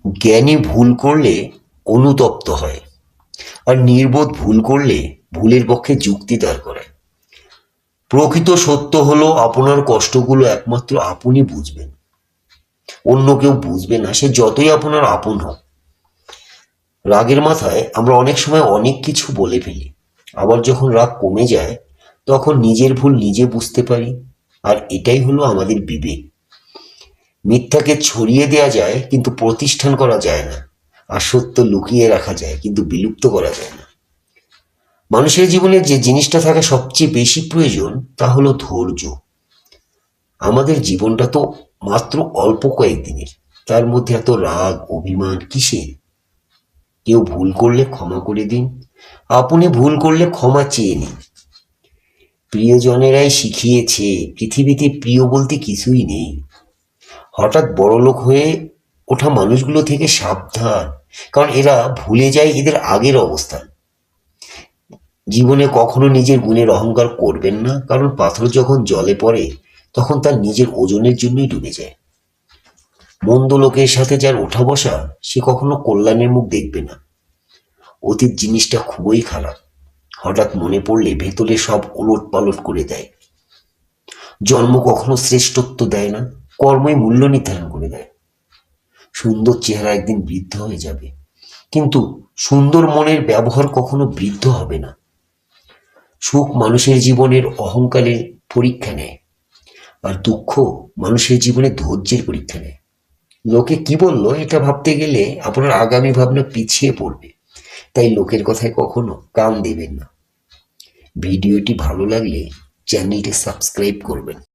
জ্ঞানী ভুল করলে অনুতপ্ত হয়, আর নির্বোধ ভুল করলে ভুলের পক্ষে যুক্তি দাঁড় করায়। প্রকৃত সত্য হলো আপনার কষ্টগুলো একমাত্র আপনি বুঝবেন, অন্য কেউ বুঝবে না, সে যতই আপনার আপন হোক। রাগের মাথায় আমরা অনেক সময় অনেক কিছু বলে ফেলি, আবার যখন রাগ কমে যায় তখন নিজের ভুল নিজে বুঝতে পারি। আর এটাই হলো আমাদের বিবেক। মিথ্যাকে ছড়িয়ে দেওয়া যায় কিন্তু প্রতিষ্ঠান করা যায় না, আর সত্য লুকিয়ে রাখা যায় কিন্তু বিলুপ্ত করা যায় না। মানুষের জীবনে যে জিনিসটা থাকা সবচেয়ে বেশি প্রয়োজন তা হলো ধৈর্য। আমাদের জীবনটা তো মাত্র অল্প কয়েকদিনের, তার মধ্যে এত রাগ অভিমান কিসের? কেউ ভুল করলে ক্ষমা করে দিন, আপনি ভুল করলে ক্ষমা চেয়ে নিন। প্রিয়জনেরাই শিখিয়েছে পৃথিবীতে প্রিয় বলতে কিছুই নেই। হঠাৎ বড়লোক হয়ে ওঠা মানুষগুলো থেকে সাবধান, কারণ এরা ভুলে যায় এদের আগের অবস্থান। জীবনে কখনো নিজের গুণের অহংকার করবেন না, কারণ পাথর যখন জলে পড়ে তখন তার নিজের ওজনের জন্যই ডুবে যায়। মন্দ লোকের সাথে যার ওঠা বসা, সে কখনো কল্যাণের মুখ দেখবে না। অতীত জিনিসটা খুবই খারাপ, হঠাৎ মনে পড়লে ভেতরে সব ওলট পালট করে দেয়। জন্ম কখনো শ্রেষ্ঠত্ব দেয় না, কর্মই মূল্য নির্ধারণ করে দেয়। সুন্দর চেহারা একদিন বৃদ্ধ হয়ে যাবে, কিন্তু সুন্দর মনের ব্যবহার কখনো বৃদ্ধ হবে না। সুখ মানুষের জীবনের অহংকারের পরীক্ষা নেয়, আর দুঃখ মানুষের জীবনে ধৈর্যের পরীক্ষা নেয়। লোকে কি বললো এটা ভাবতে গেলে আপনার আগামী ভাবনা পিছিয়ে পড়বে, তাই লোকের কথায় কখনো কান দেবেন না। ভিডিওটি ভালো লাগলে চ্যানেলটি সাবস্ক্রাইব করবেন।